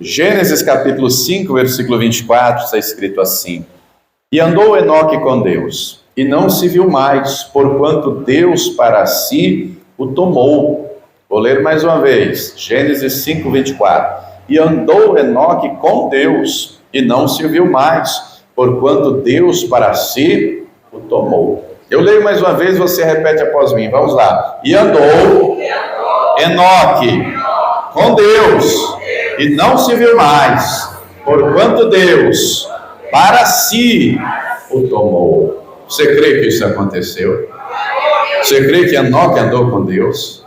Gênesis capítulo 5, versículo 24, está escrito assim: E andou Enoque com Deus, e não se viu mais, porquanto Deus para si o tomou. Vou ler mais uma vez, Gênesis 5, 24. E andou Enoque com Deus, e não se viu mais, porquanto Deus para si o tomou. Eu leio mais uma vez, você repete após mim, vamos lá. E andou Enoque com Deus, e não se viu mais, porquanto Deus para si o tomou. Você crê que isso aconteceu? Você crê que Enoque andou com Deus?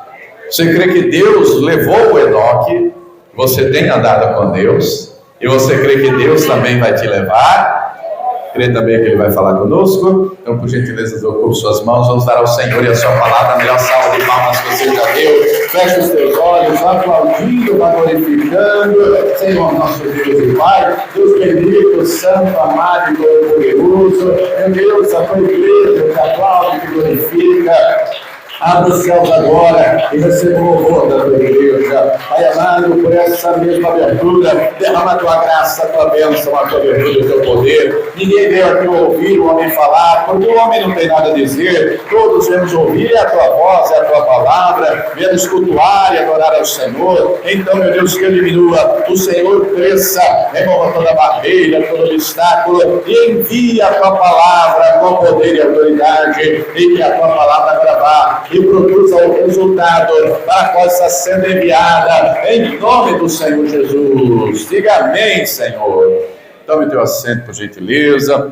Você crê que Deus levou o Enoque? Você tem andado com Deus? E você crê que Deus também vai te levar? Crê também que Ele vai falar conosco? Então, por gentileza, ocupe suas mãos, vamos dar ao Senhor e a sua palavra a melhor salva de palmas que você já deu. Feche os teus olhos, aplaudindo, glorificando. Senhor, nosso Deus e Pai, Deus bendito, santo, amado e todo-poderoso. Meu Deus, a tua igreja te aplaude, te glorifica. Abre os céus agora e receba o louvor da tua igreja. Pai amado, por essa mesma abertura, derrama a tua graça, a tua bênção, a tua virtude, o teu poder. Ninguém veio aqui ouvir o homem falar, porque o homem não tem nada a dizer. Todos vemos ouvir a tua voz, a tua palavra, vemos cultuar e adorar ao Senhor. Então, meu Deus, que ele diminua, o Senhor cresça, remova toda barreira, todo obstáculo, e envie a tua palavra com poder e autoridade, e que a tua palavra gravar e produza o resultado para a qual está sendo enviada, em nome do Senhor Jesus. Diga amém, Senhor. Tome teu assento, por gentileza,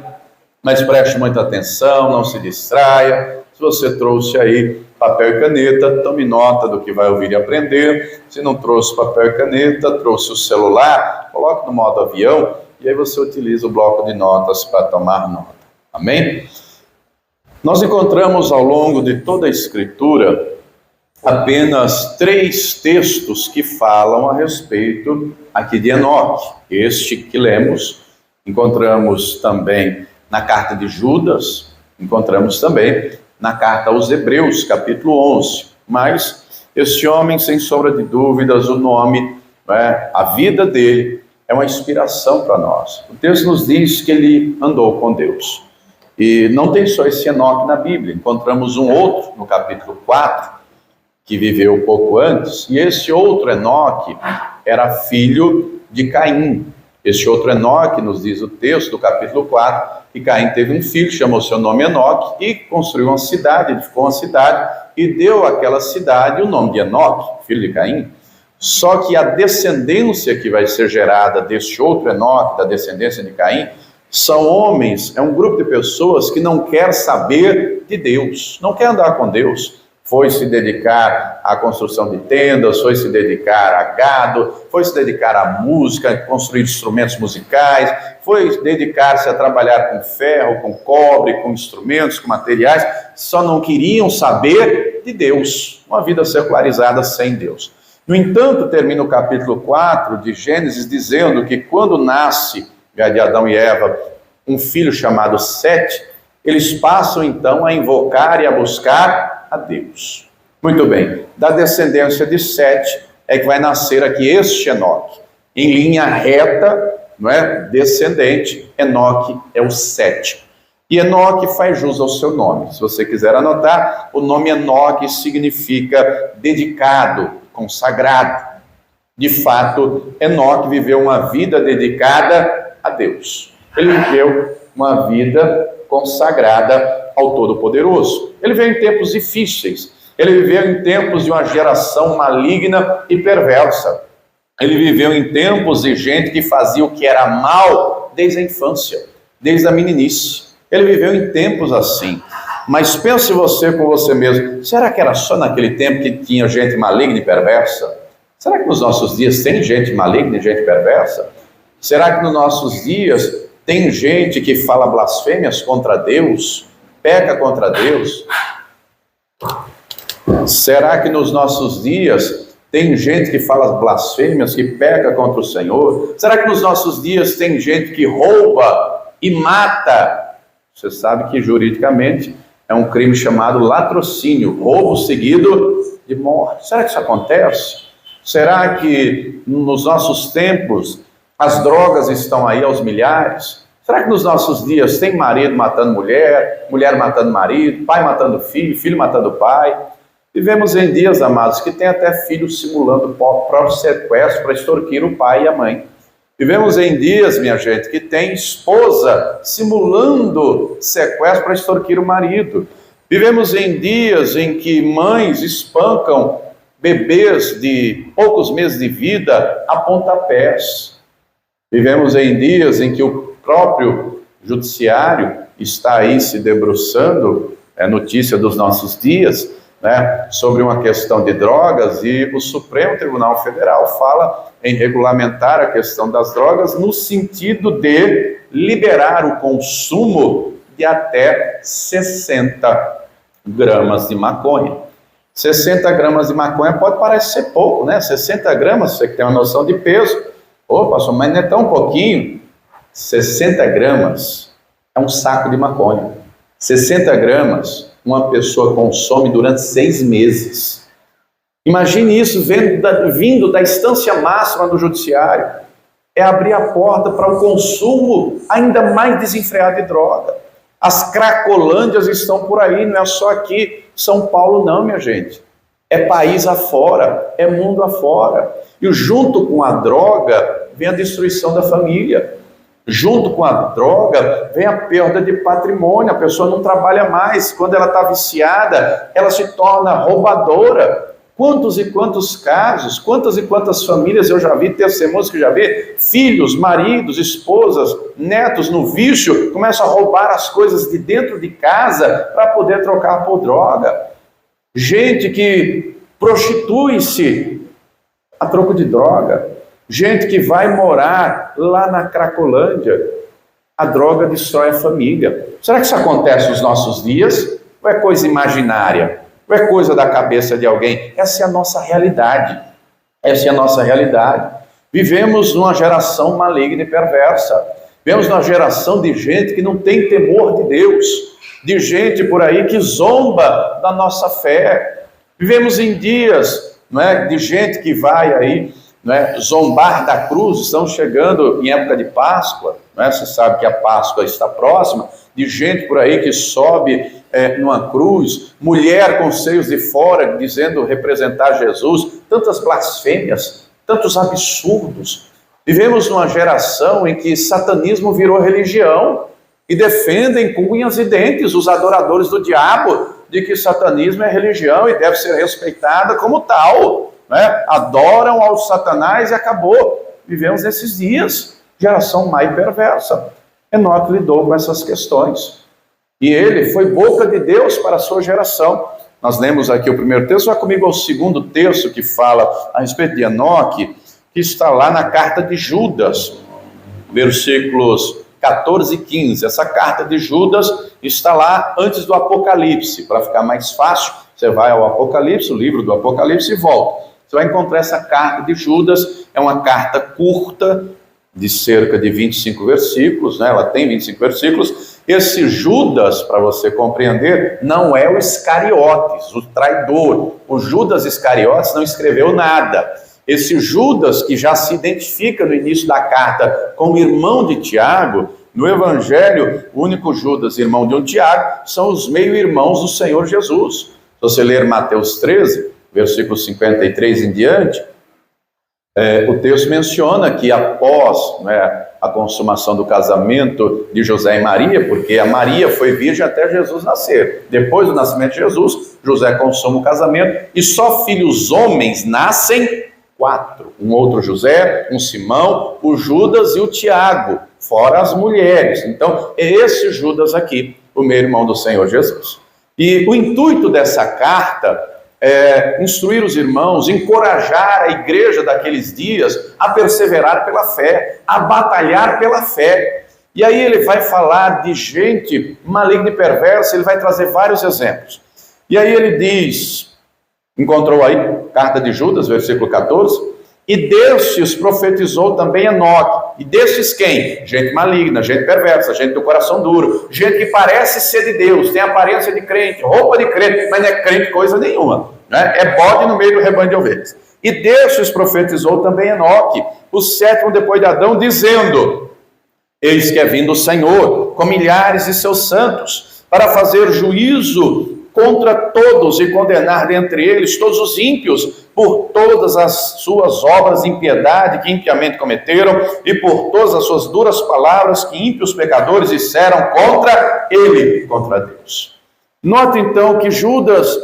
mas preste muita atenção, não se distraia. Se você trouxe aí papel e caneta, tome nota do que vai ouvir e aprender. Se não trouxe papel e caneta, trouxe o celular, coloque no modo avião, e aí você utiliza o bloco de notas para tomar nota. Amém? Nós encontramos ao longo de toda a Escritura apenas 3 textos que falam a respeito aqui de Enoque. Este que lemos, encontramos também na carta de Judas, encontramos também na carta aos Hebreus, capítulo 11. Mas este homem, sem sombra de dúvidas, o nome, a vida dele é uma inspiração para nós. O texto nos diz que ele andou com Deus. E não tem só esse Enoque na Bíblia, encontramos um outro no capítulo 4, que viveu um pouco antes, e esse outro Enoque era filho de Caim. Esse outro Enoque, nos diz o texto do capítulo 4, que Caim teve um filho, chamou seu nome Enoque, e construiu uma cidade, edificou uma cidade, e deu àquela cidade o nome de Enoque, filho de Caim. Só que a descendência que vai ser gerada deste outro Enoque, da descendência de Caim, são homens, é um grupo de pessoas que não quer saber de Deus, não quer andar com Deus. Foi se dedicar à construção de tendas, foi se dedicar a gado, foi se dedicar à música, construir instrumentos musicais, foi dedicar-se a trabalhar com ferro, com cobre, com instrumentos, com materiais, só não queriam saber de Deus, uma vida secularizada sem Deus. No entanto, termina o capítulo 4 de Gênesis dizendo que quando nasce de Adão e Eva, um filho chamado Sete, eles passam então a invocar e a buscar a Deus. Muito bem, da descendência de Sete é que vai nascer aqui este Enoque. Em linha reta, não é? Descendente, Enoque é o sétimo. E Enoque faz jus ao seu nome. Se você quiser anotar, o nome Enoque significa dedicado, consagrado. De fato, Enoque viveu uma vida dedicada a Deus. Ele viveu uma vida consagrada ao Todo-Poderoso. Ele viveu em tempos difíceis. Ele viveu em tempos de uma geração maligna e perversa. Ele viveu em tempos de gente que fazia o que era mal desde a infância, desde a meninice. Ele viveu em tempos assim. Mas pense você com você mesmo, será que era só naquele tempo que tinha gente maligna e perversa? Será que nos nossos dias tem gente maligna e gente perversa? Será que nos nossos dias tem gente que fala blasfêmias contra Deus, peca contra Deus? Será que nos nossos dias tem gente que fala blasfêmias, que peca contra o Senhor? Será que nos nossos dias tem gente que rouba e mata? Você sabe que juridicamente é um crime chamado latrocínio, roubo seguido de morte. Será que isso acontece? Será que nos nossos tempos as drogas estão aí aos milhares? Será que nos nossos dias tem marido matando mulher, mulher matando marido, pai matando filho, filho matando pai? Vivemos em dias, amados, que tem até filhos simulando o próprio sequestro para extorquir o pai e a mãe. Vivemos em dias, minha gente, que tem esposa simulando sequestro para extorquir o marido. Vivemos em dias em que mães espancam bebês de poucos meses de vida a pontapés. Vivemos em dias em que o próprio judiciário está aí se debruçando, é notícia dos nossos dias, né, sobre uma questão de drogas, e o Supremo Tribunal Federal fala em regulamentar a questão das drogas no sentido de liberar o consumo de até 60 gramas de maconha. 60 gramas de maconha pode parecer pouco, né? 60 gramas, você que tem uma noção de peso. Ô, pastor, mas não é tão pouquinho. 60 gramas é um saco de maconha. 60 gramas uma pessoa consome durante 6 meses. Imagine isso vindo da instância máxima do judiciário. É abrir a porta para o consumo ainda mais desenfreado de droga. As cracolândias estão por aí, não é só aqui São Paulo não, minha gente. É país afora, é mundo afora. E junto com a droga vem a destruição da família. Junto com a droga vem a perda de patrimônio, a pessoa não trabalha mais. Quando ela está viciada, ela se torna roubadora. Quantos e quantos casos, quantas e quantas famílias eu já vi, testemunhos que já vi, filhos, maridos, esposas, netos no vício, começam a roubar as coisas de dentro de casa para poder trocar por droga. Gente que prostitui-se a troco de droga. Gente que vai morar lá na Cracolândia. A droga destrói a família. Será que isso acontece nos nossos dias? Ou é coisa imaginária? Ou é coisa da cabeça de alguém? Essa é a nossa realidade. Essa é a nossa realidade. Vivemos numa geração maligna e perversa. Vivemos numa geração de gente que não tem temor de Deus. De gente por aí que zomba da nossa fé. Vivemos em dias, não é, de gente que vai aí, não é, zombar da cruz. Estamos chegando em época de Páscoa, não é? Você sabe que a Páscoa está próxima. De gente por aí que sobe numa cruz, mulher com seios de fora dizendo representar Jesus, tantas blasfêmias, tantos absurdos. Vivemos numa geração em que satanismo virou religião e defendem com unhas e dentes os adoradores do diabo de que satanismo é religião e deve ser respeitada como tal, né? Adoram ao Satanás e acabou. Vivemos nesses dias, geração má e perversa. Enoque lidou com essas questões. E ele foi boca de Deus para a sua geração. Nós lemos aqui o primeiro texto, vá comigo ao segundo texto que fala a respeito de Enoque, que está lá na carta de Judas, versículos 14 e 15. Essa carta de Judas está lá antes do Apocalipse. Para ficar mais fácil, você vai ao Apocalipse, o livro do Apocalipse, e volta. Você vai encontrar essa carta de Judas. É uma carta curta, de cerca de 25 versículos, né? Ela tem 25 versículos. Esse Judas, para você compreender, não é o Iscariotes, o traidor. O Judas Iscariotes não escreveu nada. Esse Judas, que já se identifica no início da carta como irmão de Tiago, no Evangelho, o único Judas, irmão de um Tiago, são os meio-irmãos do Senhor Jesus. Se você ler Mateus 13, versículo 53 em diante, o texto menciona que após, né, a consumação do casamento de José e Maria, porque a Maria foi virgem até Jesus nascer. Depois do nascimento de Jesus, José consuma o casamento e só filhos homens nascem 4. Um outro José, um Simão, o Judas e o Tiago, fora as mulheres. Então, é esse Judas aqui, o meio-irmão do Senhor Jesus. E o intuito dessa carta é instruir os irmãos, encorajar a igreja daqueles dias a perseverar pela fé, a batalhar pela fé. E aí ele vai falar de gente maligna e perversa, ele vai trazer vários exemplos. E aí ele diz, encontrou aí, carta de Judas, versículo 14, e destes profetizou também Enoque. E destes quem? Gente maligna, gente perversa, gente do coração duro, gente que parece ser de Deus, tem aparência de crente, roupa de crente, mas não é crente coisa nenhuma, né? É bode no meio do rebanho de ovelhas. E destes profetizou também Enoque, o sétimo depois de Adão, dizendo: eis que é vindo o Senhor, com milhares de seus santos, para fazer juízo contra todos e condenar dentre eles todos os ímpios, por todas as suas obras de impiedade que impiamente cometeram, e por todas as suas duras palavras que ímpios pecadores disseram contra ele, contra Deus. Note então que Judas,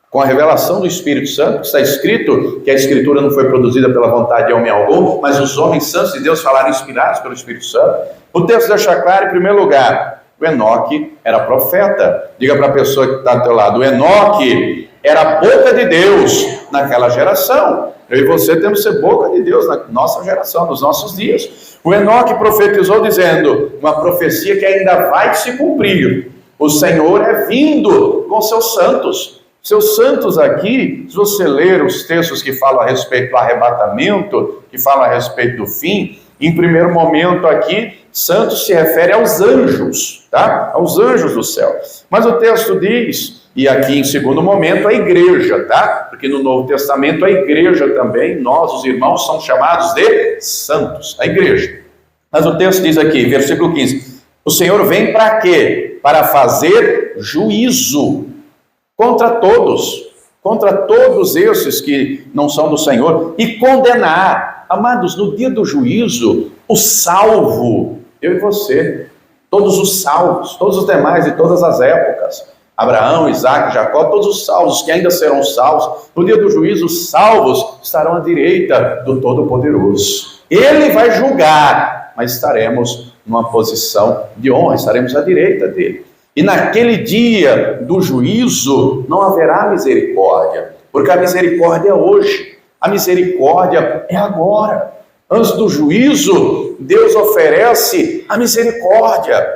com a revelação do Espírito Santo, está escrito que a Escritura não foi produzida pela vontade de homem algum, mas os homens santos de Deus falaram inspirados pelo Espírito Santo. O texto deixa claro, em primeiro lugar, o Enoque era profeta. Diga para a pessoa que está do teu lado: o Enoque era a boca de Deus naquela geração. Eu e você temos que ser boca de Deus na nossa geração, nos nossos dias. O Enoque profetizou dizendo, uma profecia que ainda vai se cumprir: o Senhor é vindo com seus santos. Seus santos aqui, se você ler os textos que falam a respeito do arrebatamento, que falam a respeito do fim, em primeiro momento aqui, santos se refere aos anjos, tá? Aos anjos do céu. Mas o texto diz, e aqui em segundo momento, a igreja, tá? Porque no Novo Testamento a igreja também, nós, os irmãos, somos chamados de santos, a igreja. Mas o texto diz aqui, versículo 15, o Senhor vem para quê? Para fazer juízo contra todos esses que não são do Senhor, e condenar. Amados, no dia do juízo, o salvo, eu e você, todos os salvos, todos os demais de todas as épocas, Abraão, Isaac, Jacó, todos os salvos que ainda serão salvos, no dia do juízo, os salvos estarão à direita do Todo-Poderoso. Ele vai julgar, mas estaremos numa posição de honra, estaremos à direita dele. E naquele dia do juízo não haverá misericórdia, porque a misericórdia é hoje, a misericórdia é agora. Antes do juízo, Deus oferece a misericórdia.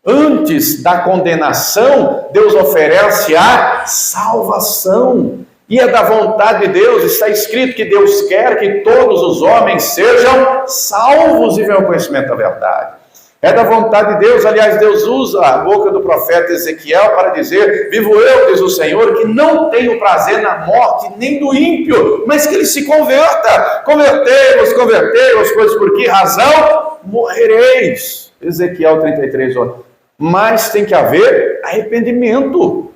Antes da condenação, Deus oferece a salvação. E é da vontade de Deus, está escrito que Deus quer que todos os homens sejam salvos e venham ao conhecimento da verdade. É da vontade de Deus, aliás, Deus usa a boca do profeta Ezequiel para dizer: vivo eu, diz o Senhor, que não tenho prazer na morte nem do ímpio, mas que ele se converta. Convertei-vos, pois por que razão morrereis? Ezequiel 33, 8. Mas tem que haver arrependimento.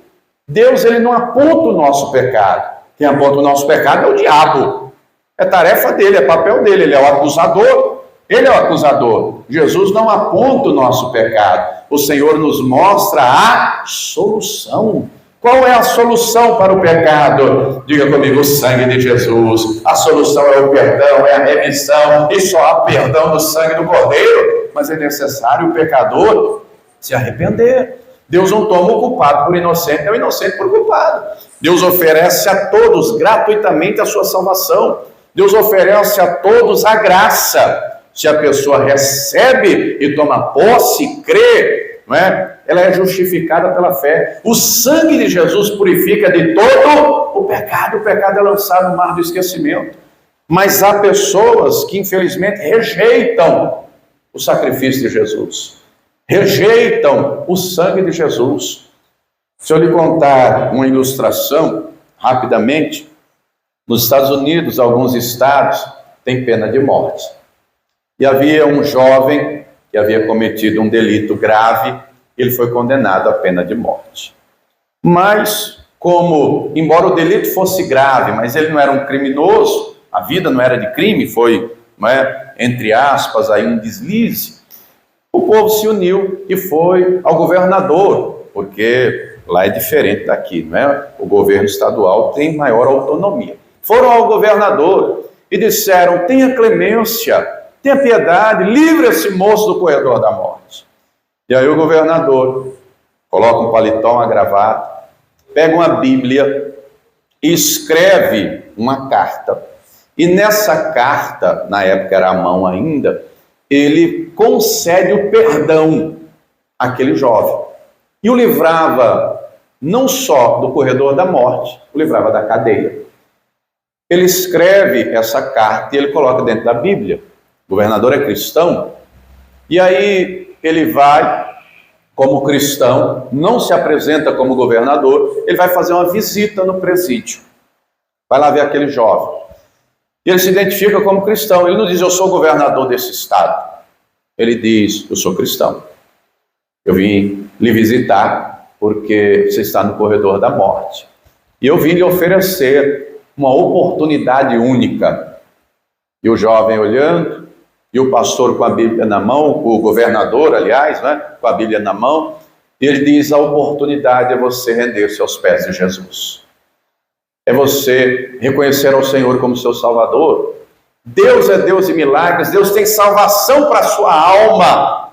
Deus, ele não aponta o nosso pecado. Quem aponta o nosso pecado é o diabo. É tarefa dele, é papel dele, ele é o acusador. Ele é o acusador. Jesus não aponta o nosso pecado. O Senhor nos mostra a solução. Qual é a solução para o pecado? Diga comigo: o sangue de Jesus. A solução é o perdão, é a remissão. E só há perdão no sangue do Cordeiro. Mas é necessário o pecador se arrepender. Deus não toma o culpado por inocente, é o inocente por culpado. Deus oferece a todos gratuitamente a sua salvação. Deus oferece a todos a graça. Se a pessoa recebe e toma posse, crê, não é? Ela é justificada pela fé. O sangue de Jesus purifica de todo o pecado é lançado no mar do esquecimento. Mas há pessoas que infelizmente rejeitam o sacrifício de Jesus, rejeitam o sangue de Jesus. Se eu lhe contar uma ilustração, rapidamente, nos Estados Unidos, alguns estados têm pena de morte. E havia um jovem que havia cometido um delito grave, ele foi condenado à pena de morte. Mas, embora o delito fosse grave, mas ele não era um criminoso, a vida não era de crime, foi, entre aspas, aí um deslize, o povo se uniu e foi ao governador, porque lá é diferente daqui, não é? O governo estadual tem maior autonomia. Foram ao governador e disseram: tenha clemência, tenha piedade, livre esse moço do corredor da morte. E aí o governador coloca um paletó, uma gravata, pega uma Bíblia e escreve uma carta. E nessa carta, na época era à mão ainda, ele concede o perdão àquele jovem. E o livrava não só do corredor da morte, o livrava da cadeia. Ele escreve essa carta e ele coloca dentro da Bíblia. O governador é cristão, e aí ele vai, como cristão, não se apresenta como governador, ele vai fazer uma visita no presídio, Vai lá ver aquele jovem. E ele se identifica como cristão. Ele não diz, eu sou governador desse estado. Ele diz, eu sou cristão. Eu vim lhe visitar porque você está no corredor da morte. E eu vim lhe oferecer uma oportunidade única. E o jovem olhando, e o pastor com a Bíblia na mão, o governador, aliás, né, com a Bíblia na mão, e ele diz, a oportunidade é você render-se aos pés de Jesus. É você reconhecer ao Senhor como seu Salvador. Deus é Deus de milagres, Deus tem salvação para a sua alma.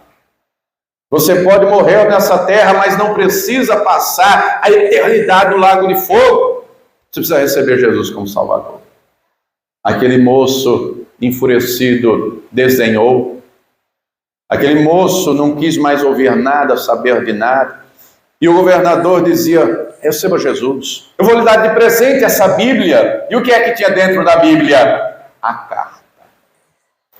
Você pode morrer nessa terra, mas não precisa passar a eternidade no lago de fogo. Você precisa receber Jesus como Salvador. Aquele moço enfurecido desdenhou. Aquele moço não quis mais ouvir nada, saber de nada. E o governador dizia, receba Jesus. Eu vou lhe dar de presente essa Bíblia. E o que é que tinha dentro da Bíblia? A carta.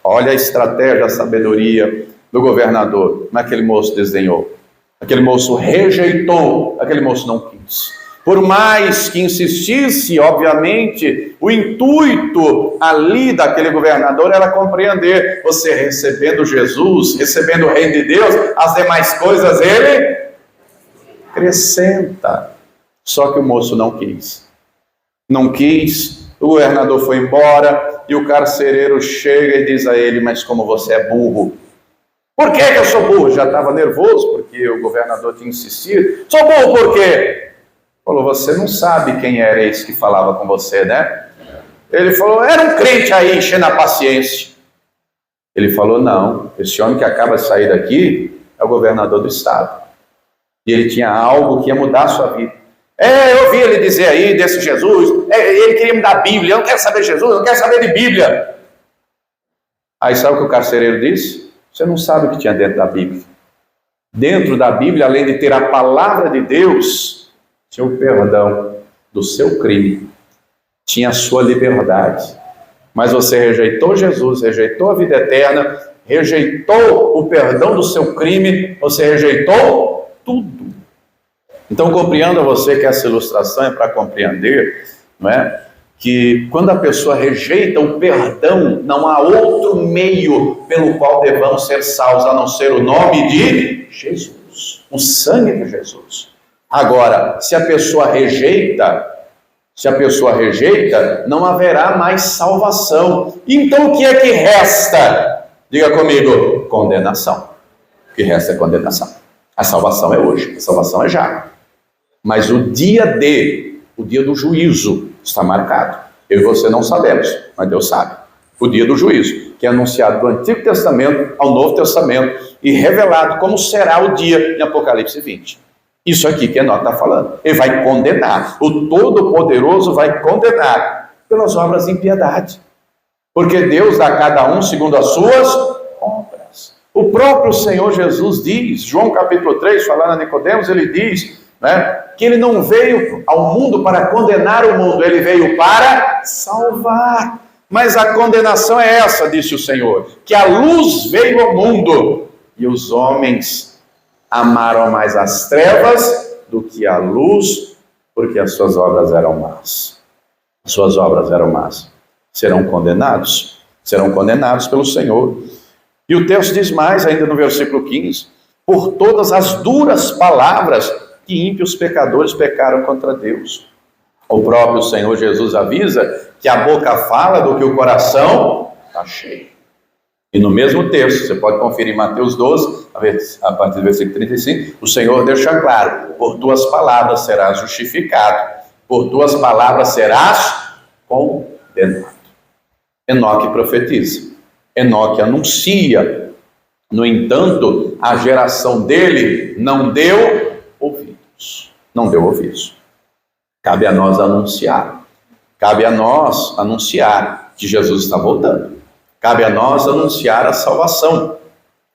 Olha a estratégia, a sabedoria do governador. Mas aquele moço desdenhou. Aquele moço rejeitou. Aquele moço não quis. Por mais que insistisse, obviamente, o intuito ali daquele governador era compreender. Você recebendo Jesus, recebendo o reino de Deus, as demais coisas ele acrescenta. Só que o moço não quis. Não quis, o governador foi embora e o carcereiro chega e diz a ele, mas como você é burro. Por que eu sou burro? Já estava nervoso porque o governador tinha insistido. Sou burro por quê? Falou, você não sabe quem era esse que falava com você, né? Ele falou, era um crente aí enchendo a paciência. Ele falou, não, esse homem que acaba de sair daqui é o governador do estado. E ele tinha algo que ia mudar a sua vida. Eu ouvi ele dizer aí desse Jesus, ele queria me dar a Bíblia, eu não quero saber de Jesus, eu não quero saber de Bíblia. Aí sabe o que o carcereiro disse? Você não sabe o que tinha dentro da Bíblia. Dentro da Bíblia, além de ter a palavra de Deus, tinha o perdão do seu crime, tinha a sua liberdade. Mas você rejeitou Jesus, rejeitou a vida eterna, rejeitou o perdão do seu crime, você rejeitou tudo. Então compreenda você que essa ilustração é para compreender, não é? Que quando a pessoa rejeita o perdão, não há outro meio pelo qual devamos ser salvos, a não ser o nome de Jesus, o sangue de Jesus. Agora, se a pessoa rejeita, não haverá mais salvação. Então o que é que resta? Diga comigo, condenação. O que resta é condenação. A salvação é hoje, a salvação é já. Mas o dia do juízo está marcado. Eu e você não sabemos, mas Deus sabe. O dia do juízo, que é anunciado do Antigo Testamento ao Novo Testamento e revelado como será o dia em Apocalipse 20. Isso aqui que Enoque está falando. Ele vai condenar. O Todo-Poderoso vai condenar pelas obras de impiedade. Porque Deus dá a cada um segundo as suas obras. O próprio Senhor Jesus diz, João capítulo 3, falando a Nicodemos, ele diz, né, que ele não veio ao mundo para condenar o mundo, ele veio para salvar. Mas a condenação é essa, disse o Senhor, que a luz veio ao mundo e os homens amaram mais as trevas do que a luz, porque as suas obras eram más. As suas obras eram más. Serão condenados pelo Senhor. E o texto diz mais, ainda no versículo 15, por todas as duras palavras que ímpios pecadores pecaram contra Deus. O próprio Senhor Jesus avisa que a boca fala do que o coração está cheio. E no mesmo texto, você pode conferir Mateus 12, a partir do versículo 35, o Senhor deixa claro, por tuas palavras serás justificado, por tuas palavras serás condenado. Enoque profetiza, Enoque anuncia, no entanto, a geração dele não deu ouvidos. Não deu ouvidos. Cabe a nós anunciar. Cabe a nós anunciar que Jesus está voltando. Cabe a nós anunciar a salvação.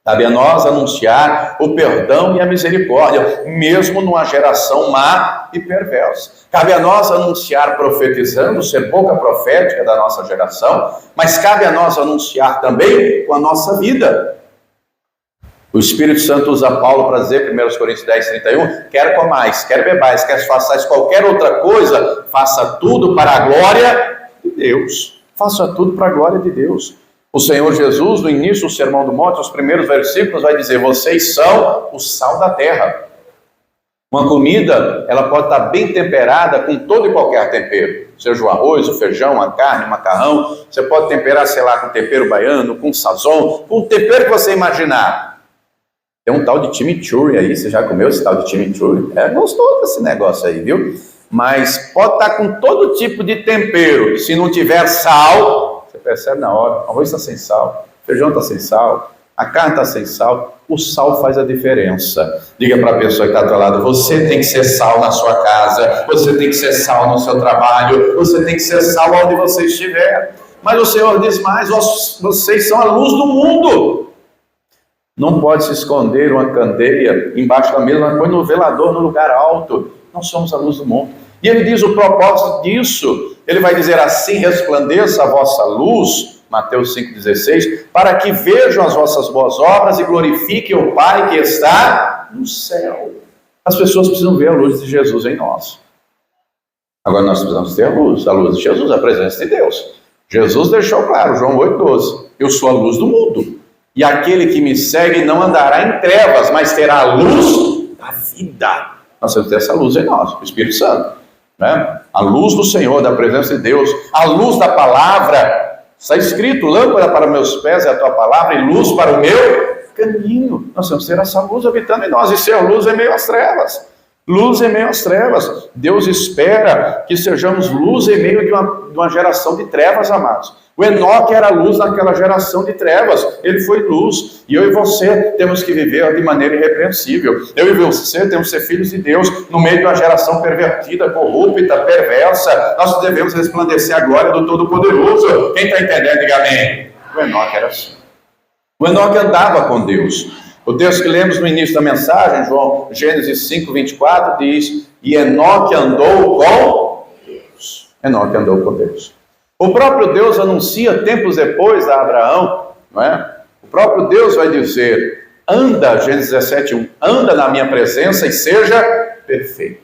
Cabe a nós anunciar o perdão e a misericórdia, mesmo numa geração má e perversa. Cabe a nós anunciar profetizando, ser boca profética da nossa geração, mas cabe a nós anunciar também com a nossa vida. O Espírito Santo usa Paulo para dizer, 1 Coríntios 10, 31, quer comais, quer bebais, quer façais qualquer outra coisa, faça tudo para a glória de Deus. Faça tudo para a glória de Deus. O Senhor Jesus, no início do Sermão do Monte, os primeiros versículos, vai dizer, vocês são o sal da terra. Uma comida, ela pode estar bem temperada com todo e qualquer tempero. Seja o arroz, o feijão, a carne, o macarrão. Você pode temperar, sei lá, com tempero baiano, com sazon, com o tempero que você imaginar. Tem um tal de chimichurri aí, você já comeu esse tal de chimichurri? É gostoso esse negócio aí, viu? Mas pode estar com todo tipo de tempero. Se não tiver sal, você percebe na hora. O arroz está sem sal, o feijão está sem sal, a carne está sem sal. O sal faz a diferença. Diga para a pessoa que está ao teu lado, você tem que ser sal na sua casa, você tem que ser sal no seu trabalho, você tem que ser sal onde você estiver. Mas o Senhor diz mais, vocês são a luz do mundo. Não pode se esconder uma candeia embaixo da mesa, põe no velador no lugar alto. Nós somos a luz do mundo. E ele diz o propósito disso. Ele vai dizer assim, resplandeça a vossa luz, Mateus 5,16, para que vejam as vossas boas obras e glorifiquem o Pai que está no céu. As pessoas precisam ver a luz de Jesus em nós. Agora nós precisamos ter a luz de Jesus, a presença de Deus. Jesus deixou claro, João 8,12, eu sou a luz do mundo. E aquele que me segue não andará em trevas, mas terá a luz da vida. Nós temos que ter essa luz em nós, o Espírito Santo. Né? A luz do Senhor, da presença de Deus, a luz da palavra. Está escrito, lâmpada para meus pés é a tua palavra e luz para o meu caminho. Nós temos que ter essa luz habitando em nós e ser luz em meio às trevas. Luz em meio às trevas. Deus espera que sejamos luz em meio de uma geração de trevas, amados. O Enoque era luz naquela geração de trevas, ele foi luz, e eu e você temos que viver de maneira irrepreensível. Eu e você temos que ser filhos de Deus, no meio de uma geração pervertida, corrupta, perversa. Nós devemos resplandecer a glória do Todo-Poderoso. Quem está entendendo, diga amém. O Enoque era assim. O Enoque andava com Deus. O texto que lemos no início da mensagem, Gênesis 5, 24, diz, e Enoque andou com Deus. Enoque andou com Deus. O próprio Deus anuncia tempos depois a Abraão, não é? O próprio Deus vai dizer, anda, Gênesis 17:1, anda na minha presença e seja perfeito.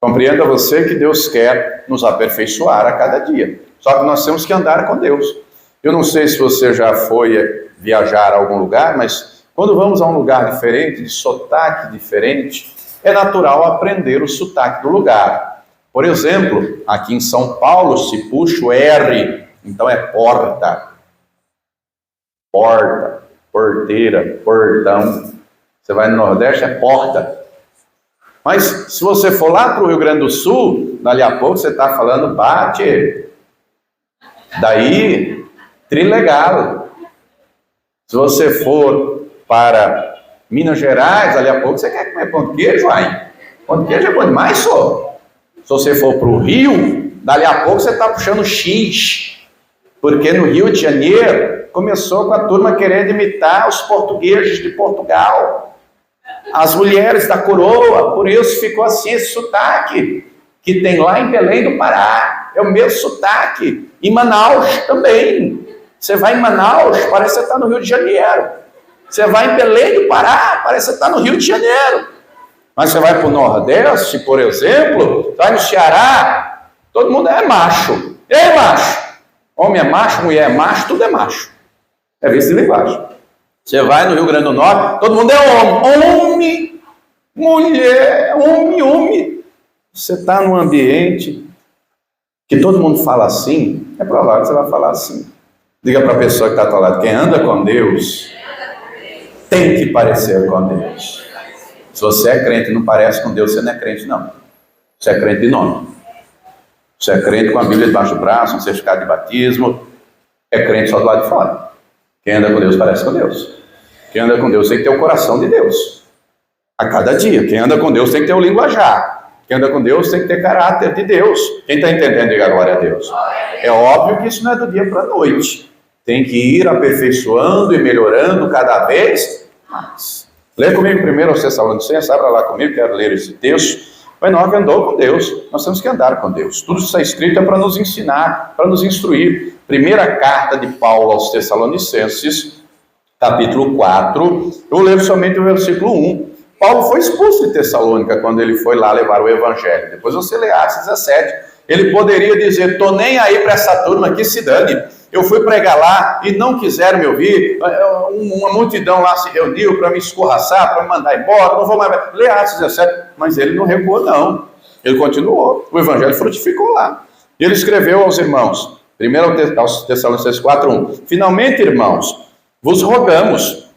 Compreenda você que Deus quer nos aperfeiçoar a cada dia. Só que nós temos que andar com Deus. Eu não sei se você já foi viajar a algum lugar, mas quando vamos a um lugar diferente, de sotaque diferente, é natural aprender o sotaque do lugar. Por exemplo, aqui em São Paulo se puxa o R, então é porta. Porta, porteira, portão. Você vai no Nordeste, é porta. Mas se você for lá para o Rio Grande do Sul, dali a pouco você está falando bate. Daí, trilegal. Se você for para Minas Gerais, dali a pouco você quer comer pão de queijo, aí. Pão de queijo é bom demais, só. Se você for para o Rio, dali a pouco você está puxando X, porque no Rio de Janeiro começou com a turma querendo imitar os portugueses de Portugal, as mulheres da coroa, por isso ficou assim esse sotaque, que tem lá em Belém do Pará, é o mesmo sotaque, em Manaus também, você vai em Manaus, parece que você está no Rio de Janeiro, você vai em Belém do Pará, parece que você está no Rio de Janeiro. Mas você vai para o Nordeste, por exemplo, vai no Ceará, todo mundo é macho. Ei, macho! Homem é macho, mulher é macho, tudo é macho. É vício de linguagem. Você vai no Rio Grande do Norte, todo mundo é homem. Homem, mulher, homem. Você está num ambiente que todo mundo fala assim, é provável que você vai falar assim. Diga para a pessoa que está ao teu lado, quem anda com Deus, tem que parecer com Deus. Se você é crente e não parece com Deus, você não é crente, não. Você é crente de nome. Você é crente com a Bíblia debaixo do braço, um certificado de batismo. É crente só do lado de fora. Quem anda com Deus parece com Deus. Quem anda com Deus tem que ter o coração de Deus. A cada dia. Quem anda com Deus tem que ter o linguajar. Quem anda com Deus tem que ter caráter de Deus. Quem está entendendo, diga glória a Deus. É óbvio que isso não é do dia para a noite. Tem que ir aperfeiçoando e melhorando cada vez mais. Lê comigo primeiro aos Tessalonicenses, abra lá comigo, quero ler esse texto. O Enoque andou com Deus, nós temos que andar com Deus. Tudo isso está escrito é para nos ensinar, para nos instruir. Primeira carta de Paulo aos Tessalonicenses, capítulo 4, eu leio somente o versículo 1. Paulo foi expulso de Tessalônica quando ele foi lá levar o evangelho. Depois você lê Atos 17. Ele poderia dizer: tô nem aí para essa turma que se dane. Eu fui pregar lá e não quiseram me ouvir. Uma multidão lá se reuniu para me escorraçar, para me mandar embora. Não vou mais. Lê Atos 17. Mas ele não recuou, não. Ele continuou. O evangelho frutificou lá. E ele escreveu aos irmãos, 1 Tessalonicenses 4:1. Finalmente, irmãos, vos rogamos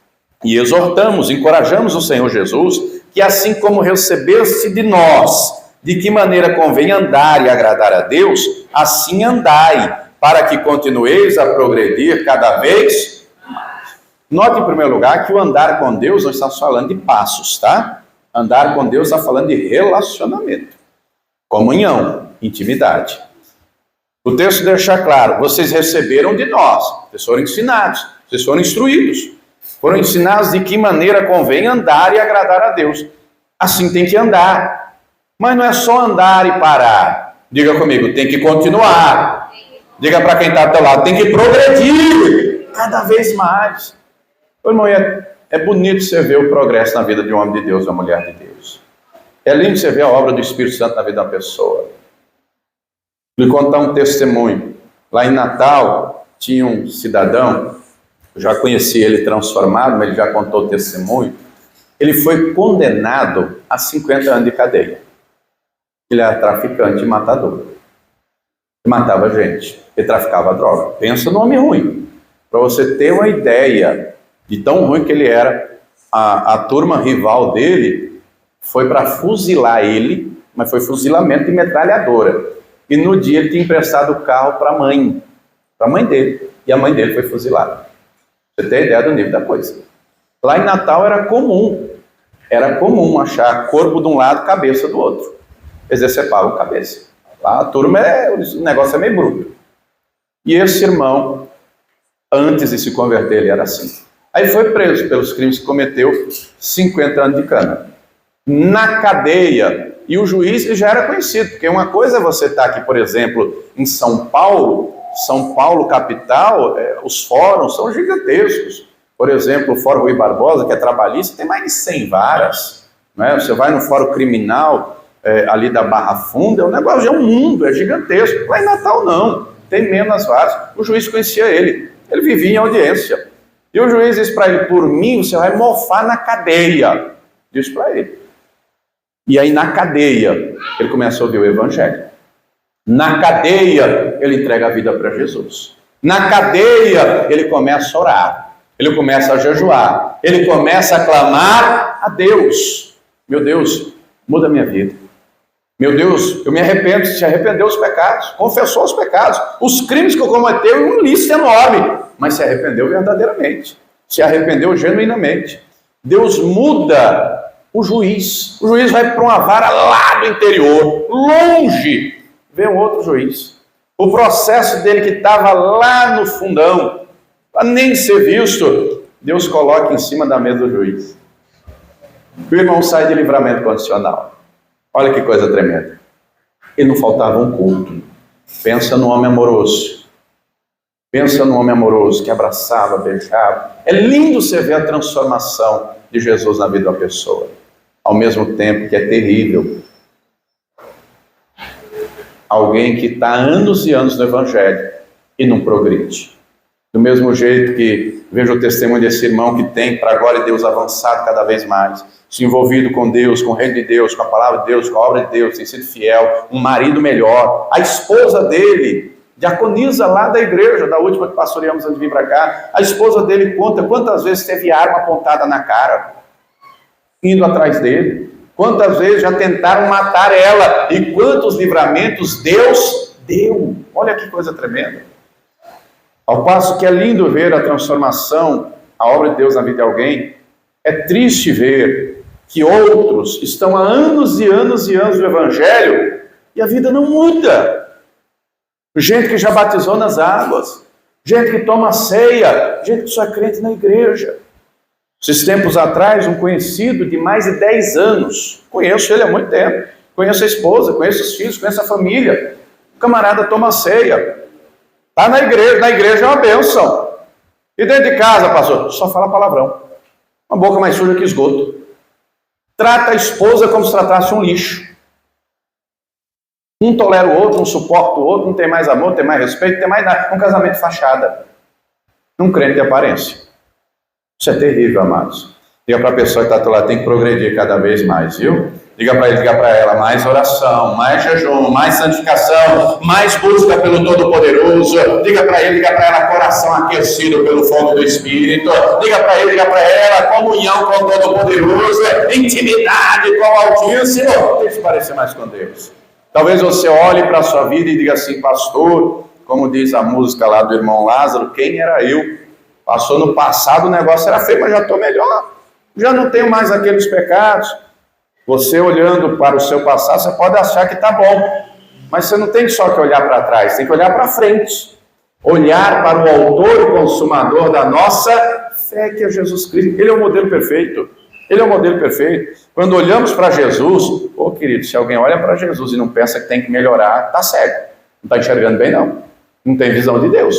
e exortamos, encorajamos o Senhor Jesus, que assim como recebeste de nós, de que maneira convém andar e agradar a Deus, assim andai, para que continueis a progredir cada vez mais. Note, em primeiro lugar, que o andar com Deus não está falando de passos, tá? Andar com Deus está falando de relacionamento, comunhão, intimidade. O texto deixa claro: vocês receberam de nós, vocês foram ensinados, vocês foram instruídos, foram ensinados de que maneira convém andar e agradar a Deus. Assim tem que andar, mas não é só andar e parar. Diga comigo, tem que continuar. Diga para quem está ao teu lado, tem que progredir cada vez mais. Ô, irmão, é bonito você ver o progresso na vida de um homem de Deus, de uma mulher de Deus. É lindo você ver a obra do Espírito Santo na vida da pessoa. Vou lhe contar um testemunho. Lá em Natal, tinha um cidadão, eu já conheci ele transformado, mas ele já contou o testemunho. Ele foi condenado a 50 anos de cadeia. Ele era traficante e matador. Ele matava gente. Ele traficava droga. Pensa no homem ruim. Para você ter uma ideia de tão ruim que ele era, a turma rival dele foi para fuzilar ele, mas foi fuzilamento de metralhadora. E no dia ele tinha emprestado o carro para a mãe dele. E a mãe dele foi fuzilada. Você tem ideia do nível da coisa. Lá em Natal era comum achar corpo de um lado, cabeça do outro. Eles decepavam cabeça. Lá a turma, o negócio é meio bruto. E esse irmão, antes de se converter, ele era assim. Aí foi preso pelos crimes que cometeu, 50 anos de cana. Na cadeia, e o juiz já era conhecido, porque uma coisa é você estar aqui, por exemplo, em São Paulo capital, os fóruns são gigantescos. Por exemplo, o Fórum Rui Barbosa, que é trabalhista, tem mais de 100 varas. Né? Você vai no Fórum Criminal, ali da Barra Funda, é um negócio, é um mundo, é gigantesco. Lá em Natal não, tem menos varas. O juiz conhecia ele vivia em audiência. E o juiz disse para ele: por mim você vai mofar na cadeia. Disse para ele. E aí na cadeia, ele começa a ouvir o evangelho. Na cadeia, ele entrega a vida para Jesus. Na cadeia, ele começa a orar. Ele começa a jejuar. Ele começa a clamar a Deus. Meu Deus, muda a minha vida. Meu Deus, eu me arrependo. Se arrependeu dos pecados, confessou os pecados, os crimes que eu cometeu, um lista enorme, mas se arrependeu verdadeiramente, se arrependeu genuinamente. Deus muda o juiz vai para uma vara lá do interior, longe, vê um outro juiz. O processo dele que estava lá no fundão, para nem ser visto, Deus coloca em cima da mesa do juiz. O irmão sai de livramento condicional. Olha que coisa tremenda. E não faltava um culto. Pensa no homem amoroso. Pensa no homem amoroso que abraçava, beijava. É lindo você ver a transformação de Jesus na vida da pessoa. Ao mesmo tempo que é terrível. Alguém que está há anos e anos no Evangelho e não progride. Do mesmo jeito que vejo o testemunho desse irmão que tem, para a glória de Deus, avançado cada vez mais, se envolvido com Deus, com o reino de Deus, com a palavra de Deus, com a obra de Deus, tem sido fiel, um marido melhor. A esposa dele, diaconisa lá da igreja, da última que pastoreamos antes de vir para cá, a esposa dele conta quantas vezes teve arma apontada na cara, indo atrás dele. Quantas vezes já tentaram matar ela e quantos livramentos Deus deu. Olha que coisa tremenda. Ao passo que é lindo ver a transformação, a obra de Deus na vida de alguém, é triste ver que outros estão há anos e anos e anos no Evangelho e a vida não muda. Gente que já batizou nas águas, gente que toma ceia, gente que só é crente na igreja. Esses tempos atrás, um conhecido de mais de 10 anos, conheço ele há muito tempo, conheço a esposa, conheço os filhos, conheço a família, o camarada toma ceia, está na igreja é uma bênção, E dentro de casa, pastor, só fala palavrão. Uma boca mais suja que esgoto. Trata a esposa como se tratasse um lixo. Um tolera o outro, um suporta o outro, não tem mais amor, não tem mais respeito, não tem mais nada. Um casamento de fachada. Um crente de aparência. Isso é terrível, amados. Diga para a pessoa que está do lado, tem que progredir cada vez mais, viu? Diga para ele, diga para ela, mais oração, mais jejum, mais santificação, mais busca pelo Todo-Poderoso. Diga para ele, diga para ela, coração aquecido pelo fogo do Espírito. Diga para ele, diga para ela, comunhão com o Todo-Poderoso, intimidade com o Altíssimo. Deixa eu parecer mais com Deus. Talvez você olhe para a sua vida e diga assim, pastor, como diz a música lá do irmão Lázaro, quem era eu? Passou no passado, o negócio era feio, mas já estou melhor. Já não tenho mais aqueles pecados. Você olhando para o seu passado, você pode achar que está bom, mas você não tem só que olhar para trás, tem que olhar para frente, olhar para o autor e consumador da nossa fé, que é Jesus Cristo. Ele é o modelo perfeito, ele é o modelo perfeito. Quando olhamos para Jesus, querido, se alguém olha para Jesus e não pensa que tem que melhorar, está cego, não está enxergando bem não tem visão de Deus,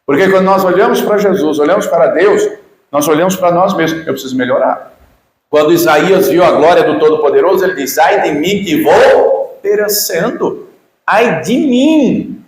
porque quando nós olhamos para Jesus, olhamos para Deus, nós olhamos para nós mesmos, eu preciso melhorar. Quando Isaías viu a glória do Todo-Poderoso, ele diz, ai de mim que vou perecendo, ai de mim,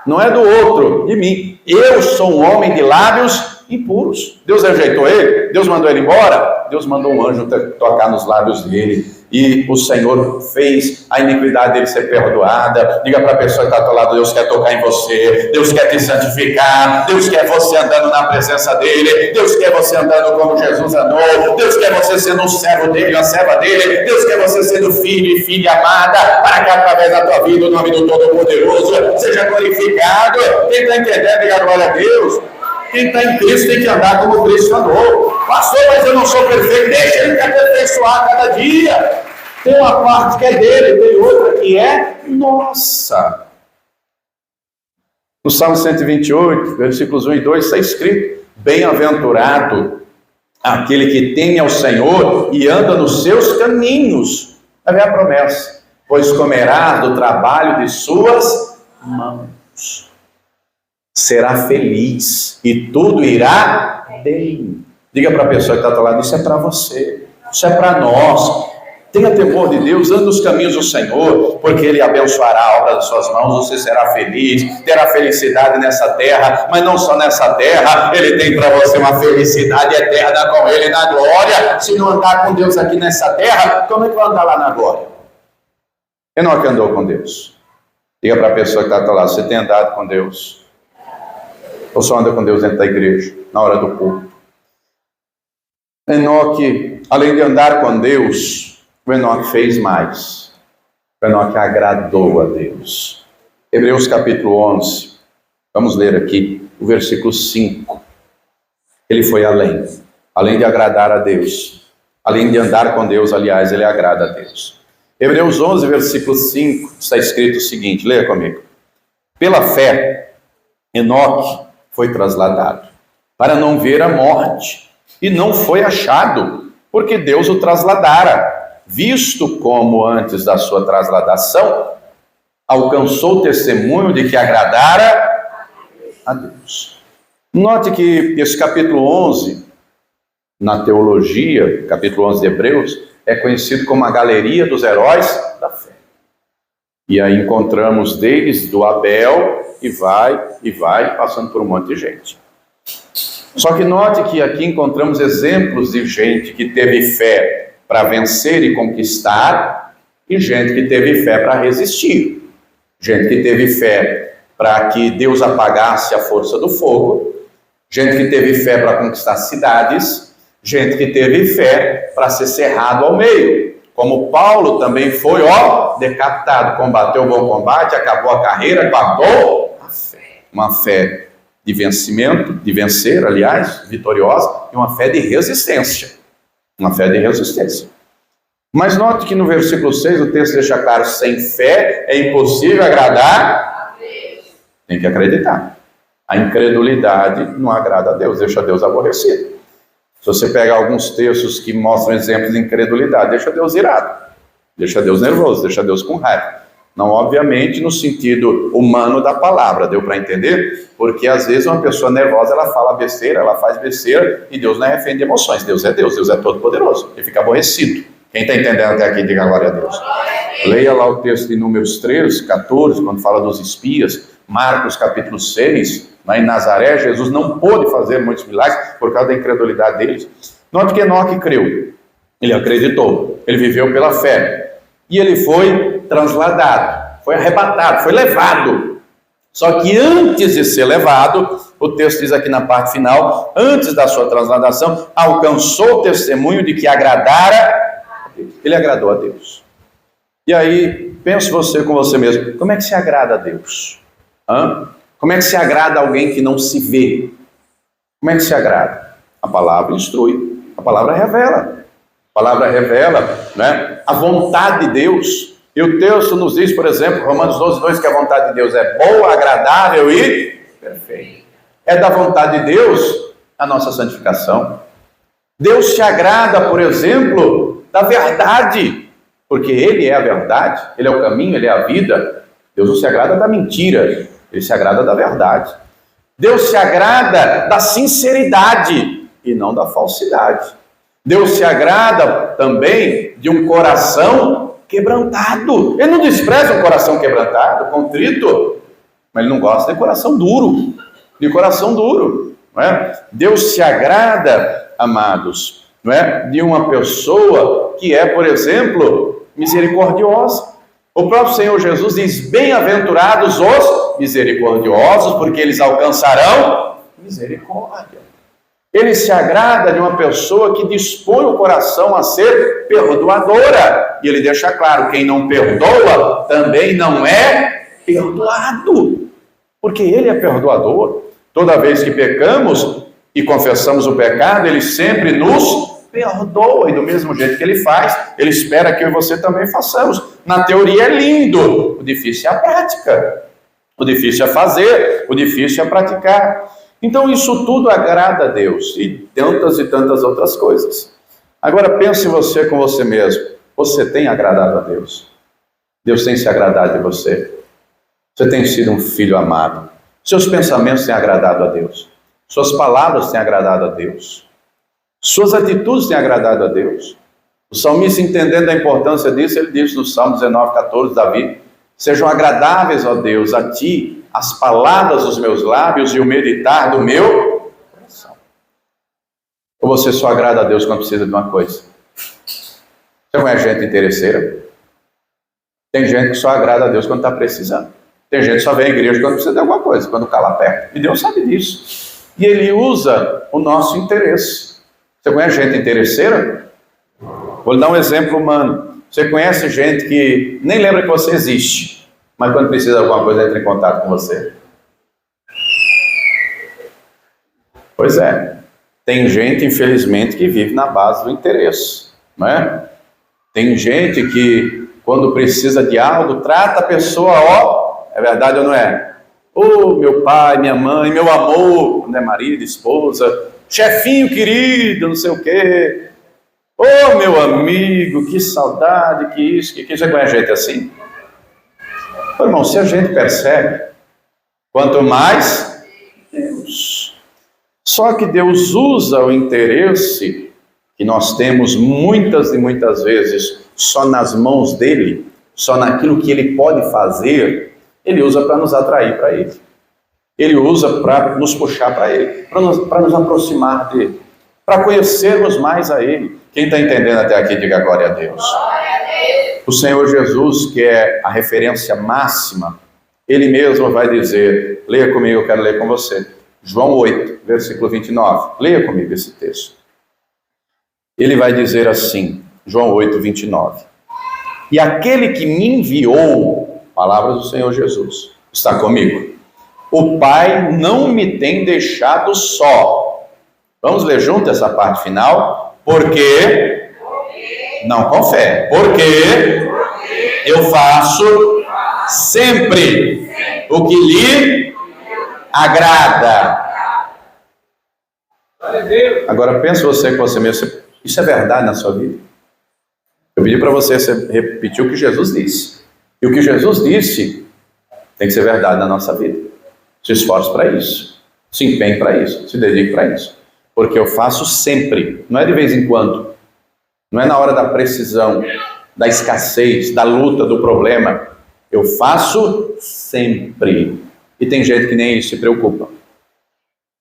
não é do outro, de mim, eu sou um homem de lábios impuros. Deus rejeitou ele? Deus mandou ele embora? Deus mandou um anjo tocar nos lábios dele, e o Senhor fez a iniquidade dele ser perdoada. Diga para a pessoa que está ao lado, Deus quer tocar em você, Deus quer te santificar, Deus quer você andando na presença dele, Deus quer você andando como Jesus andou, Deus quer você sendo um servo dele, uma serva dele, Deus quer você sendo filho e filha amada, para que através da tua vida o nome do Todo-Poderoso seja glorificado. Quem está entendendo, diga glória a Deus. Quem está em Cristo tem que andar como Cristo andou. Pastor, mas eu não sou perfeito. Deixa ele te aperfeiçoar cada dia. Tem uma parte que é dele, tem outra que é nossa. No Salmo 128, versículos 1 e 2, está escrito, bem-aventurado aquele que teme ao Senhor e anda nos seus caminhos. Vai ver a promessa, pois comerás do trabalho de suas mãos. Será feliz e tudo irá bem. Diga para a pessoa que está do lado, isso é para você, isso é para nós. Tenha temor de Deus, ande nos caminhos do Senhor, porque Ele abençoará a obra das suas mãos, você será feliz, terá felicidade nessa terra, mas não só nessa terra, Ele tem para você uma felicidade eterna com Ele na glória. Se não andar com Deus aqui nessa terra, como é que vai andar lá na glória? Enoque andou com Deus. Diga para a pessoa que está do lado, você tem andado com Deus? Ou só anda com Deus dentro da igreja, na hora do culto? Enoque, além de andar com Deus, o Enoque fez mais. O Enoque agradou a Deus. Hebreus capítulo 11, vamos ler aqui o versículo 5. Ele foi além de agradar a Deus, além de andar com Deus, aliás, ele agrada a Deus. Hebreus 11, versículo 5, está escrito o seguinte, leia comigo. Pela fé, Enoque foi trasladado, para não ver a morte, e não foi achado, porque Deus o trasladara, visto como antes da sua trasladação, alcançou o testemunho de que agradara a Deus. Note que esse capítulo 11, na teologia, capítulo 11 de Hebreus, é conhecido como a galeria dos heróis da fé. E aí encontramos deles do Abel, e vai, passando por um monte de gente. Só que note que aqui encontramos exemplos de gente que teve fé para vencer e conquistar, e gente que teve fé para resistir. Gente que teve fé para que Deus apagasse a força do fogo, gente que teve fé para conquistar cidades, gente que teve fé para ser cerrado ao meio. Como Paulo também foi, decapitado, combateu o bom combate, acabou a carreira, guardou a fé. Uma fé de vencimento, de vencer, aliás, vitoriosa, e uma fé de resistência. Uma fé de resistência. Mas note que no versículo 6 o texto deixa claro, sem fé é impossível agradar a Deus. Tem que acreditar. A incredulidade não agrada a Deus, deixa Deus aborrecido. Se você pegar alguns textos que mostram exemplos de incredulidade, deixa Deus irado, deixa Deus nervoso, deixa Deus com raiva. Não, obviamente, no sentido humano da palavra, deu para entender? Porque às vezes uma pessoa nervosa, ela fala besteira, ela faz besteira, e Deus não é refém de emoções. Deus é todo poderoso. Ele fica aborrecido. Quem está entendendo até aqui, diga glória a Deus. Leia lá o texto de Números 13, 14, quando fala dos espias. Marcos capítulo 6, em Nazaré, Jesus não pôde fazer muitos milagres por causa da incredulidade deles. Note que Enoque creu. Ele acreditou. Ele viveu pela fé. E ele foi transladado, foi arrebatado, foi levado. Só que antes de ser levado, o texto diz aqui na parte final, antes da sua transladação, alcançou o testemunho de que agradara a Deus. Ele agradou a Deus. E aí, pense você com você mesmo, como é que se agrada a Deus? Como é que se agrada alguém que não se vê? Como é que se agrada? A palavra instrui, a palavra revela. A palavra revela, né, a vontade de Deus. E o texto nos diz, por exemplo, Romanos 12, 2, que a vontade de Deus é boa, agradável e perfeita. É da vontade de Deus a nossa santificação. Deus se agrada, por exemplo, da verdade, porque Ele é a verdade, Ele é o caminho, Ele é a vida. Deus não se agrada da mentira, Ele se agrada da verdade. Deus se agrada da sinceridade e não da falsidade. Deus se agrada também de um coração quebrantado. Ele não despreza um coração quebrantado, contrito, mas Ele não gosta de coração duro. Não é? Deus se agrada, amados, não é? De uma pessoa que é, por exemplo, misericordiosa. O próprio Senhor Jesus diz, bem-aventurados os misericordiosos, porque eles alcançarão misericórdia. Ele se agrada de uma pessoa que dispõe o coração a ser perdoadora. E ele deixa claro, quem não perdoa também não é perdoado. Porque ele é perdoador. Toda vez que pecamos e confessamos o pecado, ele sempre nos perdoa. E do mesmo jeito que ele faz, ele espera que eu e você também façamos. Na teoria é lindo, o difícil é a prática. O difícil é fazer, o difícil é praticar. Então isso tudo agrada a Deus e tantas outras coisas. Agora pense você com você mesmo. Você tem agradado a Deus? Deus tem se agradado de você? Você tem sido um filho amado? Seus pensamentos têm agradado a Deus? Suas palavras têm agradado a Deus? Suas atitudes têm agradado a Deus? O salmista, entendendo a importância disso, ele diz no Salmo 19, 14, Davi, sejam agradáveis, ó Deus, a ti, as palavras dos meus lábios e o meditar do meu coração. Ou você só agrada a Deus quando precisa de uma coisa? Você conhece gente interesseira? Tem gente que só agrada a Deus quando está precisando. Tem gente que só vem à igreja quando precisa de alguma coisa, quando o cala perto. E Deus sabe disso. E Ele usa o nosso interesse. Você conhece gente interesseira? Vou lhe dar um exemplo humano. Você conhece gente que nem lembra que você existe, mas quando precisa de alguma coisa, entra em contato com você. Pois é. Tem gente, infelizmente, que vive na base do interesse. Não é? Tem gente que, quando precisa de algo, trata a pessoa, é verdade ou não é? Meu pai, minha mãe, meu amor, né, marido, esposa, chefinho querido, não sei o quê. Meu amigo, que saudade, que isso, que você conhece gente assim? Irmão, se a gente percebe, quanto mais Deus. Só que Deus usa o interesse que nós temos muitas e muitas vezes só nas mãos dele, só naquilo que ele pode fazer, ele usa para nos atrair para ele. Ele usa para nos puxar para ele, para nos aproximar dele, para conhecermos mais a ele. Quem está entendendo até aqui, diga glória a Deus. O Senhor Jesus, que é a referência máxima, Ele mesmo vai dizer, leia comigo, eu quero ler com você, João 8, versículo 29, leia comigo esse texto. Ele vai dizer assim, João 8, 29, e aquele que me enviou, palavras do Senhor Jesus, está comigo. O Pai não me tem deixado só. Vamos ler junto essa parte final? Porque não com fé. Porque eu faço sempre o que lhe agrada. Agora pense você com você mesmo. Isso é verdade na sua vida? Eu pedi para você repetir o que Jesus disse. E o que Jesus disse tem que ser verdade na nossa vida. Se esforce para isso, se empenhe para isso, se dedique para isso. Porque eu faço sempre, não é de vez em quando, não é na hora da precisão, da escassez, da luta, do problema. Eu faço sempre. E tem gente que nem isso se preocupa.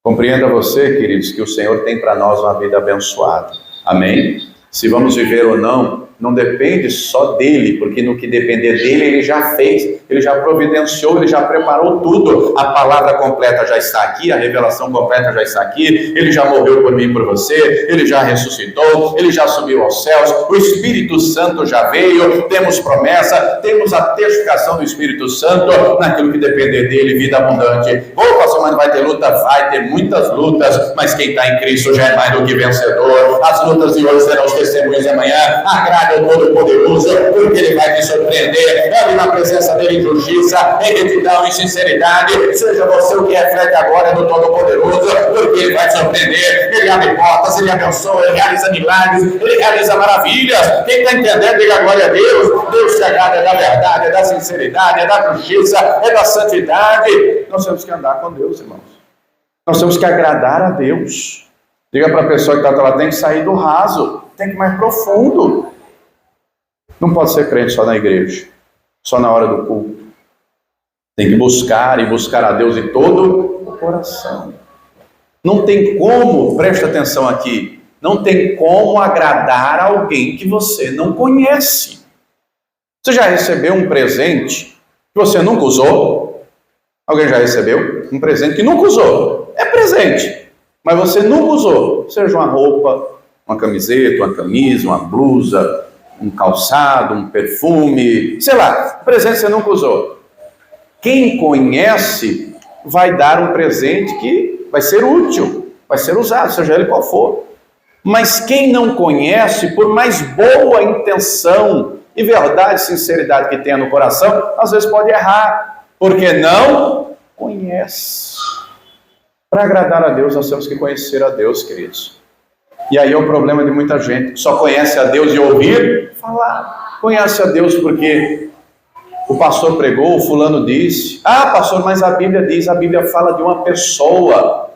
Compreenda você, queridos, que o Senhor tem para nós uma vida abençoada. Amém? Se vamos viver ou não, não depende só dele, porque no que depender dele, ele já fez, ele já providenciou, ele já preparou tudo. A palavra completa já está aqui, a revelação completa já está aqui, ele já morreu por mim e por você, ele já ressuscitou, ele já subiu aos céus, o Espírito Santo já veio, temos promessa, temos a testificação do Espírito Santo, naquilo que depender dele, vida abundante. Pastor, mas vai ter luta? Vai ter muitas lutas, mas quem está em Cristo já é mais do que vencedor. As lutas de hoje serão os testemunhos de amanhã. Agrade ao Todo-Poderoso, porque ele vai te surpreender. Ande na presença dele em justiça, em retidão, em sinceridade. Seja você o que reflete agora do Todo-Poderoso, porque ele vai te surpreender. Ele abre portas, ele abençoa, ele realiza milagres, ele realiza maravilhas. Quem está entendendo, diga glória a Deus. Deus se agrada da verdade, é da sinceridade, é da justiça, é da santidade. Nós temos que andar com Deus, irmãos. Nós temos que agradar a Deus. Diga para a pessoa que está lá, tem que sair do raso, tem que ir mais profundo. Não pode ser crente só na igreja, só na hora do culto. Tem que buscar e buscar a Deus de todo o coração. Não tem como, preste atenção aqui, não tem como agradar alguém que você não conhece. Você já recebeu um presente que você nunca usou? Alguém já recebeu um presente que nunca usou? É presente, mas você nunca usou. Seja uma roupa, uma camiseta, uma camisa, uma blusa, um calçado, um perfume, sei lá, presente você nunca usou. Quem conhece vai dar um presente que vai ser útil, vai ser usado, seja ele qual for. Mas quem não conhece, por mais boa intenção e verdade e sinceridade que tenha no coração, às vezes pode errar, porque não conhece. Para agradar a Deus, nós temos que conhecer a Deus, queridos. E aí é o problema de muita gente, que só conhece a Deus de ouvir falar. Conhece a Deus porque o pastor pregou, o fulano disse. Ah, pastor, mas a Bíblia diz, a Bíblia fala de uma pessoa.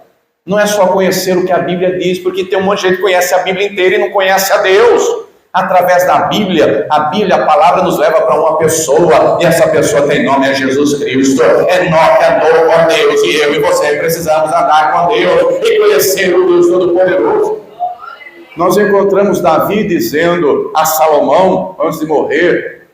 Não é só conhecer o que a Bíblia diz, porque tem um monte de gente que conhece a Bíblia inteira e não conhece a Deus. Através da Bíblia, a palavra nos leva para uma pessoa, e essa pessoa tem nome, é Jesus Cristo. Enoque andou com Deus, e eu e você precisamos andar com Deus e conhecer o Deus Todo-Poderoso. Nós encontramos Davi dizendo a Salomão, antes de morrer,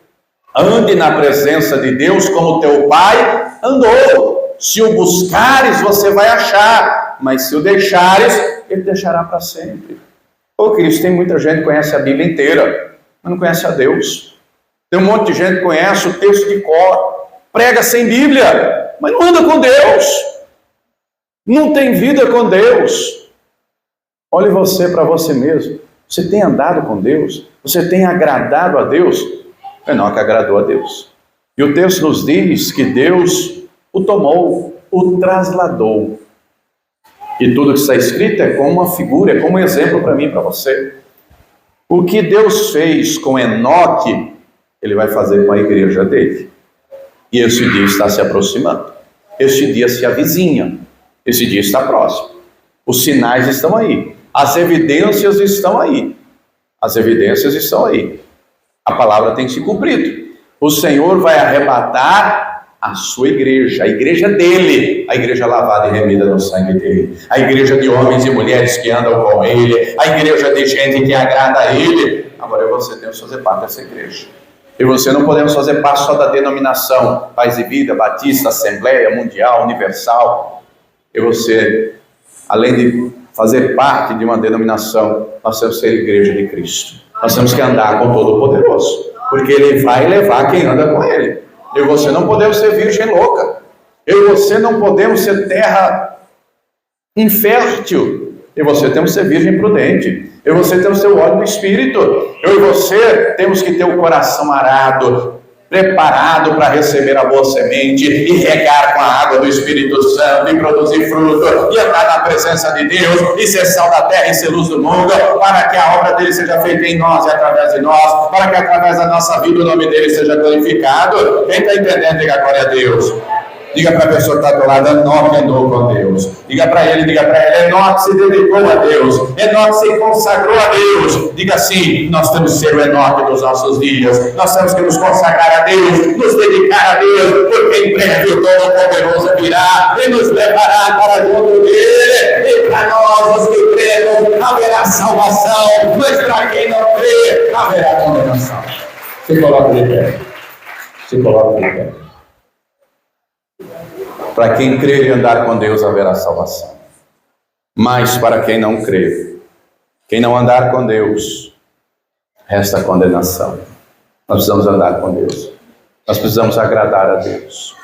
ande na presença de Deus como teu pai andou. Se o buscares, você vai achar, mas se o deixares, ele deixará para sempre. Cristo, tem muita gente que conhece a Bíblia inteira, mas não conhece a Deus. Tem um monte de gente que conhece o texto de cor, prega sem Bíblia, mas não anda com Deus, não tem vida com Deus. Olhe você para você mesmo. Você tem andado com Deus? Você tem agradado a Deus? Enoque agradou a Deus. E o texto nos diz que Deus o tomou, o trasladou. E tudo que está escrito é como uma figura, é como um exemplo para mim e para você. O que Deus fez com Enoque, Ele vai fazer com a igreja dele. E esse dia está se aproximando. Este dia se avizinha. Esse dia está próximo. Os sinais estão aí. As evidências estão aí. As evidências estão aí. A palavra tem se cumprido. O Senhor vai arrebatar a sua igreja, a igreja dele, a igreja lavada e remida no sangue dele, a igreja de homens e mulheres que andam com ele, a igreja de gente que agrada a ele. Agora eu e você temos que fazer parte dessa igreja. Eu e você não podemos fazer parte só da denominação Paz e Vida, Batista, Assembleia, Mundial, Universal. Eu e você, além de fazer parte de uma denominação, nós temos que ser igreja de Cristo. Nós temos que andar com o Todo-Poderoso, porque Ele vai levar quem anda com Ele. Eu e você não podemos ser virgem louca. Eu e você não podemos ser terra infértil. Eu e você temos que ser virgem prudente. Eu e você temos que ter o óleo do Espírito. Eu e você temos que ter o coração arado. preparado para receber a boa semente e regar com a água do Espírito Santo e produzir fruto e andar na presença de Deus e ser sal da terra e ser luz do mundo, para que a obra dele seja feita em nós e através de nós, para que através da nossa vida o nome dele seja glorificado. Quem está entendendo, diga glória a Deus. Diga para a pessoa que está do lado: Enoque andou com Deus. Diga para ele, Enoque se dedicou a Deus, Enoque se consagrou a Deus. Diga assim: nós temos que ser o Enoque dos nossos dias, nós temos que nos consagrar a Deus, nos dedicar a Deus, porque em breve o Todo-Poderoso virá e nos levará para junto dele. E para nós, os que cremos, haverá salvação, mas para quem não crê, haverá condenação. Se coloca de pé. Se coloca de pé. Para quem crer e andar com Deus haverá salvação. Mas para quem não crer, quem não andar com Deus, resta condenação. Nós precisamos andar com Deus. Nós precisamos agradar a Deus.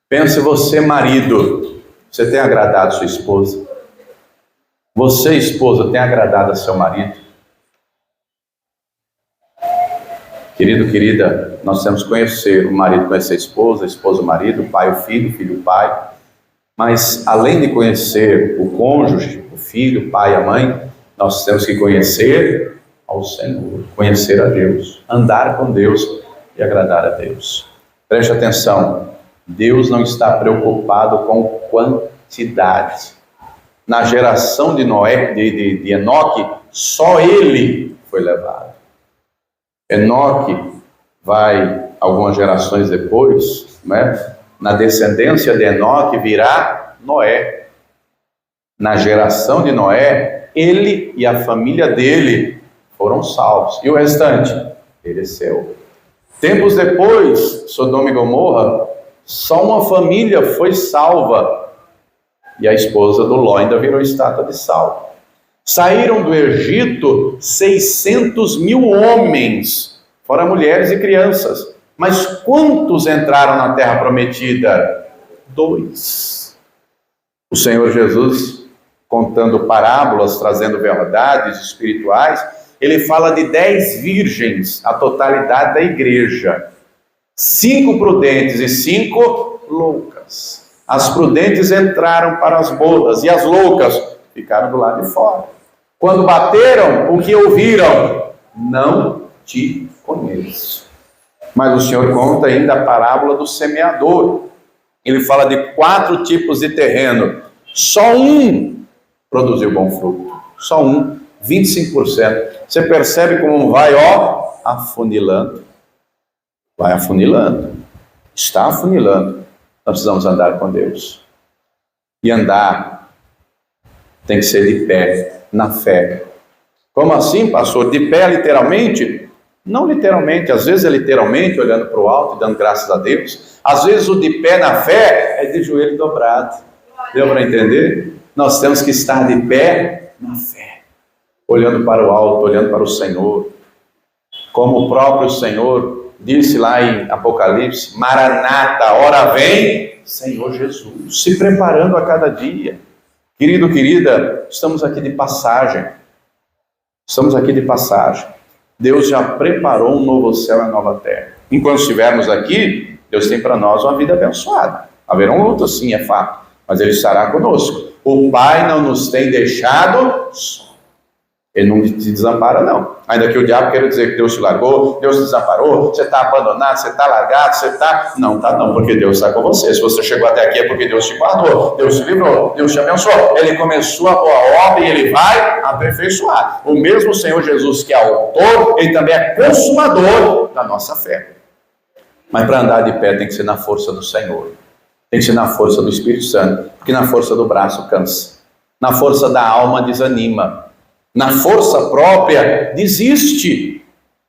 Pense você, marido, você tem agradado sua esposa? Você, esposa, tem agradado a seu marido? Querido, querida, nós temos que conhecer o marido, conhecer a esposa o marido, o pai, o filho o pai. Mas, além de conhecer o cônjuge, o filho, o pai, a mãe, nós temos que conhecer ao Senhor, conhecer a Deus, andar com Deus e agradar a Deus. Preste atenção, Deus não está preocupado com quantidade. Na geração de Enoque, só ele foi levado. Enoque vai algumas gerações depois, né? Na descendência de Enoque virá Noé. Na geração de Noé, ele e a família dele foram salvos. E o restante pereceu. Tempos depois, Sodoma e Gomorra, só uma família foi salva. E a esposa do Ló ainda virou estátua de sal. Saíram do Egito 600 mil homens, fora mulheres e crianças. Mas quantos entraram na terra prometida? 2. O Senhor Jesus, contando parábolas, trazendo verdades espirituais, ele fala de 10 virgens, a totalidade da igreja. 5 prudentes e 5 loucas. As prudentes entraram para as bodas e as loucas ficaram do lado de fora. Quando bateram, o que ouviram? Não te conheço. Mas o Senhor conta ainda a parábola do semeador. Ele fala de 4 tipos de terreno. Só um produziu bom fruto. Só um, 25%. Você percebe como vai, afunilando. Vai afunilando. Está afunilando. Nós precisamos andar com Deus. E andar tem que ser de pé, na fé. Como assim, pastor? De pé literalmente? Não literalmente, às vezes é literalmente, olhando para o alto e dando graças a Deus. Às vezes o de pé na fé é de joelho dobrado. Deu para entender? Nós temos que estar de pé na fé, olhando para o alto, olhando para o Senhor. Como o próprio Senhor disse lá em Apocalipse: Maranata, ora vem, Senhor Jesus. Se preparando a cada dia. Querido, querida, estamos aqui de passagem. Estamos aqui de passagem. Deus já preparou um novo céu e uma nova terra. Enquanto estivermos aqui, Deus tem para nós uma vida abençoada. Haverão lutas, sim, é fato, mas Ele estará conosco. O Pai não nos tem deixado só. Ele não te desampara, não. Ainda que o diabo queira dizer que Deus te largou, Deus te desamparou, você está abandonado, você está largado, você está... Não está não, porque Deus está com você. Se você chegou até aqui é porque Deus te guardou, Deus te livrou, Deus te abençoou. Ele começou a boa obra e Ele vai aperfeiçoar. O mesmo Senhor Jesus que é autor, Ele também é consumador da nossa fé. Mas para andar de pé tem que ser na força do Senhor. Tem que ser na força do Espírito Santo, porque na força do braço cansa. Na força da alma desanima. Na força própria, desiste,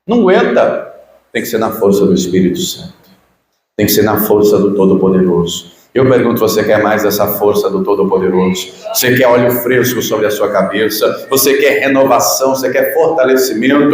não aguenta. Tem que ser na força do Espírito Santo. Tem que ser na força do Todo-Poderoso. Eu pergunto, você quer mais dessa força do Todo-Poderoso? Você quer óleo fresco sobre a sua cabeça? Você quer renovação? Você quer fortalecimento?